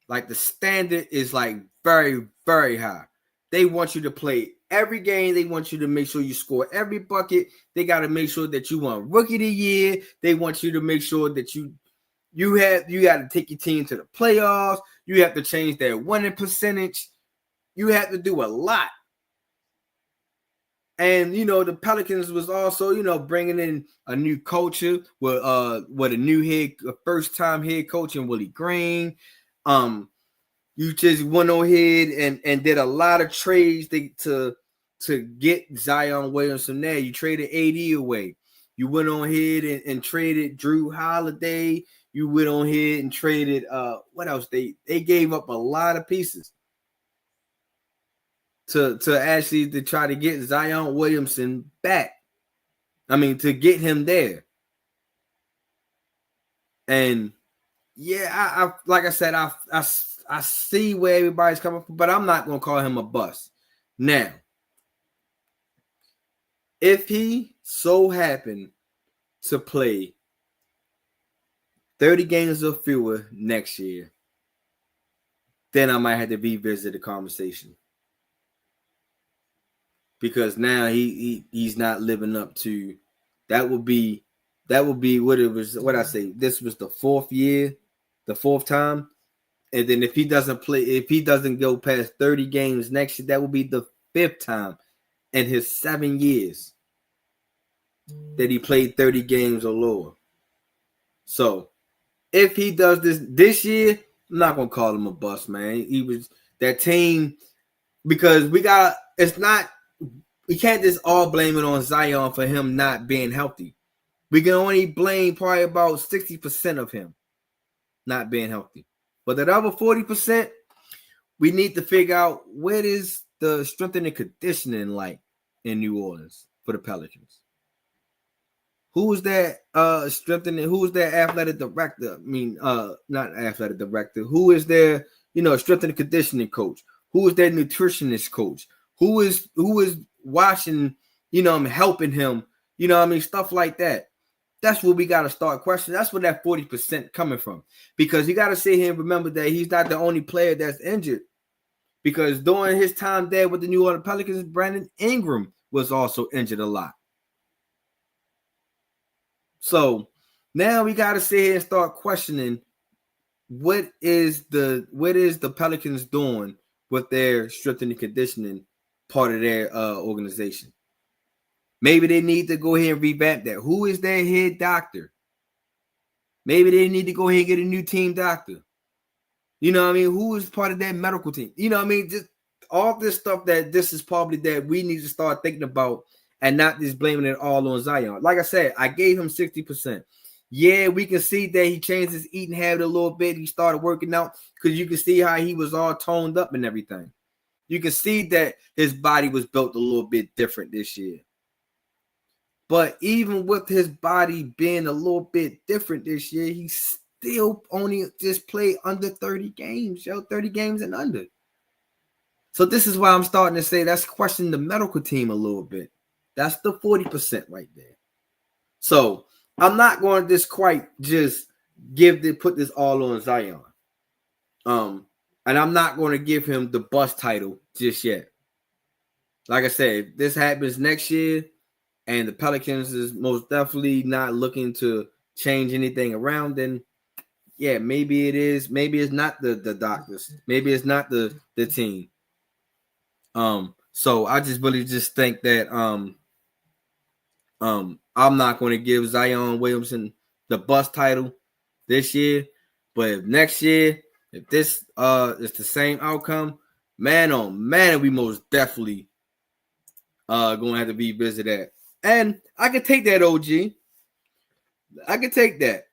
Like the standard is like very, very high. They want you to play every game. They want you to make sure you score every bucket. They got to make sure that you won Rookie of the Year. They want you to make sure that you You got to take your team to the playoffs. You have to change their winning percentage. You have to do a lot. And the Pelicans was also bringing in a new culture with a first-time head coach in Willie Green. You just went on ahead and did a lot of trades to get Zion Williamson there. You traded AD away. You went on ahead and traded Drew Holiday. You went on ahead and traded what else? They gave up a lot of pieces to try to get Zion Williamson back. I mean, to get him there. And yeah, I like I said, I see where everybody's coming from, but I'm not gonna call him a bust. Now, if he so happened to play 30 games or fewer next year, then I might have to revisit the conversation. Because now he's not living up to that would be what it was. What I say, this was the fourth time. And then if he doesn't go past 30 games next year, that will be the fifth time in his 7 years that he played 30 games or lower. So if he does this year, I'm not gonna call him a bust, man. He was that team because we can't just all blame it on Zion for him not being healthy. We can only blame probably about 60% of him not being healthy. But that other 40%, we need to figure out what is the strength and conditioning like in New Orleans for the Pelicans. Who is that who is their athletic director? I mean, not athletic director. Who is their, strength and conditioning coach? Who is their nutritionist coach? Who is watching, helping him, stuff like that. That's what we got to start questioning. That's where that 40% coming from. Because you got to sit here and remember that he's not the only player that's injured. Because during his time there with the New Orleans Pelicans, Brandon Ingram was also injured a lot. So now we got to sit here and start questioning what is the Pelicans doing with their strength and conditioning part of their organization. Maybe they need to go ahead and revamp that. Who is their head doctor? Maybe they need to go ahead and get a new team doctor. You know what I mean? Who is part of that medical team? You know what I mean? Just all this stuff this is probably that we need to start thinking about and not just blaming it all on Zion. Like I said, I gave him 60%. Yeah, we can see that he changed his eating habit a little bit. He started working out because you can see how he was all toned up and everything. You can see that his body was built a little bit different this year. But even with his body being a little bit different this year, he still only just played under 30 games, 30 games and under. So this is why I'm starting to say that's questioning the medical team a little bit. That's the 40% right there. So I'm not going to just quite just put this all on Zion. And I'm not going to give him the bust title just yet. Like I said, if this happens next year and the Pelicans is most definitely not looking to change anything around, then yeah, maybe it is. Maybe it's not the doctors. Maybe it's not the team. So I just really just think that I'm not going to give Zion Williamson the bust title this year, but if next year, if this is the same outcome, man, oh man, we most definitely going to have to revisit that. And I can take that, OG. I can take that.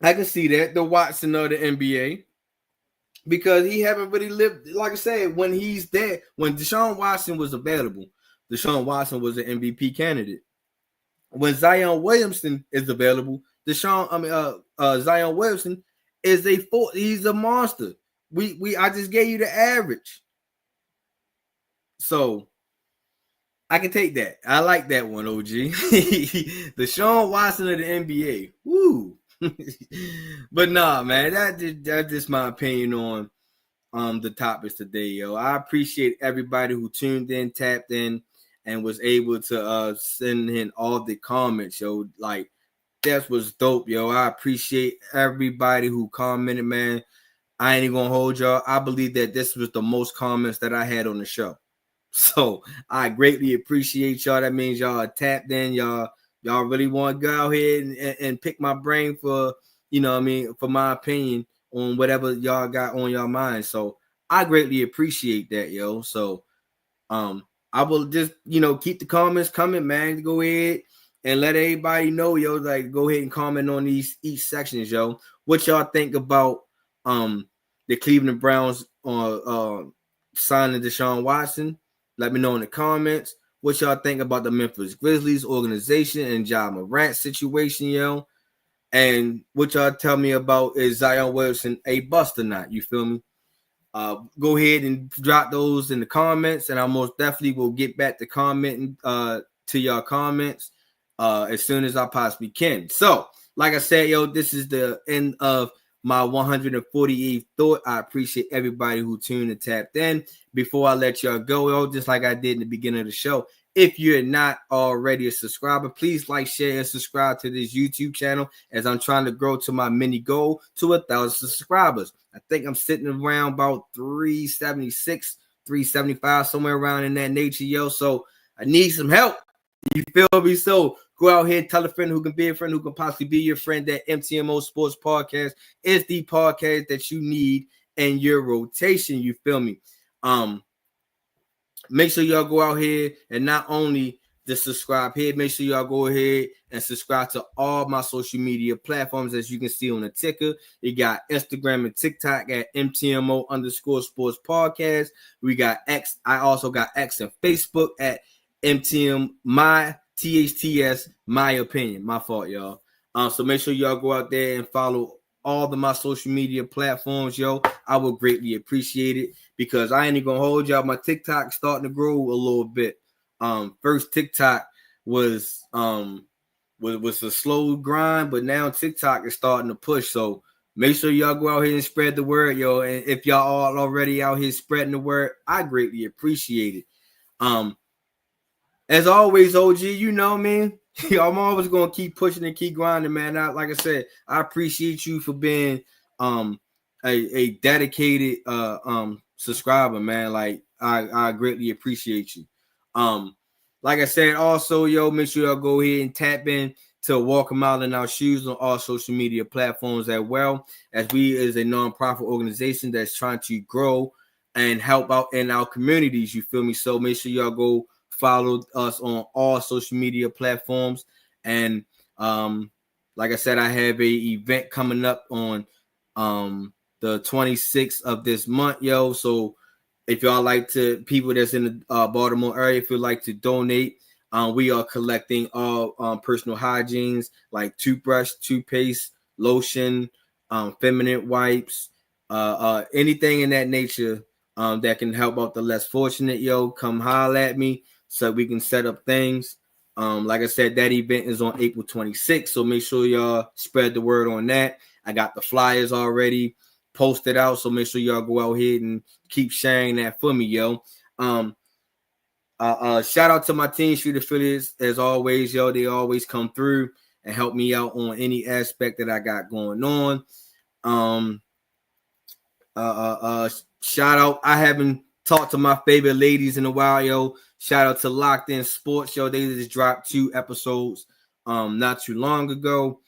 I can see that, the Watson of the NBA, because he haven't really lived, like I said, when he's there, when Deshaun Watson was available, Deshaun Watson was an MVP candidate. When Zion Williamson is available, Zion Williamson is he's a monster. I just gave you the average. So I can take that. I like that one, OG. Deshaun Watson of the NBA. Woo. But nah, man, that's just my opinion on the topics today, yo. I appreciate everybody who tuned in, tapped in, and was able to send in all the comments, yo. Like, That was dope, yo. I appreciate everybody who commented, man. I ain't even gonna hold y'all. I believe that this was the most comments that I had on the show. So I greatly appreciate y'all. That means y'all are tapped in. Y'all really want to go out here and pick my brain for, for my opinion on whatever y'all got on your mind. So I greatly appreciate that, yo. So I will just, keep the comments coming, man. Go ahead and let everybody know, yo. Like, go ahead and comment on each sections, yo. What y'all think about the Cleveland Browns signing Deshaun Watson? Let me know in the comments. What y'all think about the Memphis Grizzlies organization and Ja Morant situation, yo? And what y'all tell me about, is Zion Williamson a bust or not? You feel me? Go ahead and drop those in the comments, and I most definitely will get back to commenting to your comments as soon as I possibly can. So, like I said, yo, this is the end of my 148th thought. I appreciate everybody who tuned and tapped in. Before I let y'all go, yo, just like I did in the beginning of the show, if you're not already a subscriber, please like, share, and subscribe to this YouTube channel as I'm trying to grow to my mini goal to 1,000 subscribers. I think I'm sitting around about 376, 375, somewhere around in that nature, yo. So I need some help. You feel me? So go out here, tell a friend who can be a friend, who can possibly be your friend. That MTMO Sports Podcast is the podcast that you need in your rotation. You feel me? Make sure y'all go out here and not only just subscribe here, make sure y'all go ahead and subscribe to all my social media platforms. As you can see on the ticker, you got Instagram and TikTok at MTMO_sports podcast. We got X. I also got X and Facebook at MTM my THTS my opinion. My fault, y'all. So make sure y'all go out there and follow all of my social media platforms, yo. I would greatly appreciate it, because I ain't even gonna hold y'all. My TikTok starting to grow a little bit. First TikTok was a slow grind, but now TikTok is starting to push. So make sure y'all go out here and spread the word, yo. And if y'all all already out here spreading the word, I greatly appreciate it. As always, OG, you know me. I'm always gonna keep pushing and keep grinding, man. Like I said, I appreciate you for being a dedicated subscriber, man. Like I greatly appreciate you. Like I said, also, yo, make sure y'all go ahead and tap in to Walk a Mile in Our Shoes on all social media platforms as well, as we is a nonprofit organization that's trying to grow and help out in our communities. You feel me? So make sure y'all go follow us on all social media platforms. And like I said, I have a event coming up on the 26th of this month, yo. So if y'all like to, people that's in the Baltimore area, if you like to donate, we are collecting all personal hygienes like toothbrush, toothpaste, lotion, feminine wipes, anything in that nature that can help out the less fortunate, yo. Come holler at me so we can set up things. Like I said, that event is on April 26th, so make sure y'all spread the word on that. I got the flyers already posted out, so make sure y'all go out here and keep sharing that for me, yo. Shout out to my Teen Street affiliates, as always, yo. They always come through and help me out on any aspect that I got going on. Shout out, I haven't talked to my favorite ladies in a while, yo. Shout out to Locked In Sports, yo. They just dropped 2 episodes not too long ago.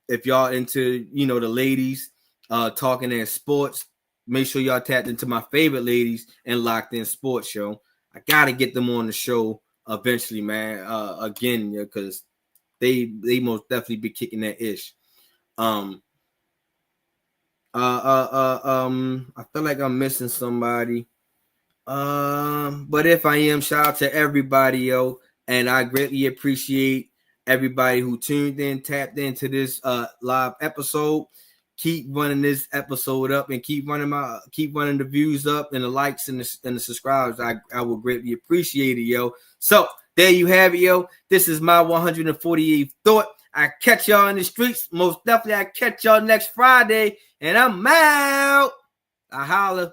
If y'all into, the ladies talking in sports, make sure y'all tapped into my favorite ladies and Locked In Sports, yo. I gotta get them on the show eventually, man. Again, because they most definitely be kicking that ish. I feel like I'm missing somebody. But if I am, shout out to everybody, yo. And I greatly appreciate everybody who tuned in, tapped into this live episode. Keep running this episode up and keep running the views up and the likes and the subscribers. I will greatly appreciate it, yo. So there you have it, yo. This is my 148th thought. I catch y'all in the streets. Most definitely, I catch y'all next Friday. And I'm out. I holla.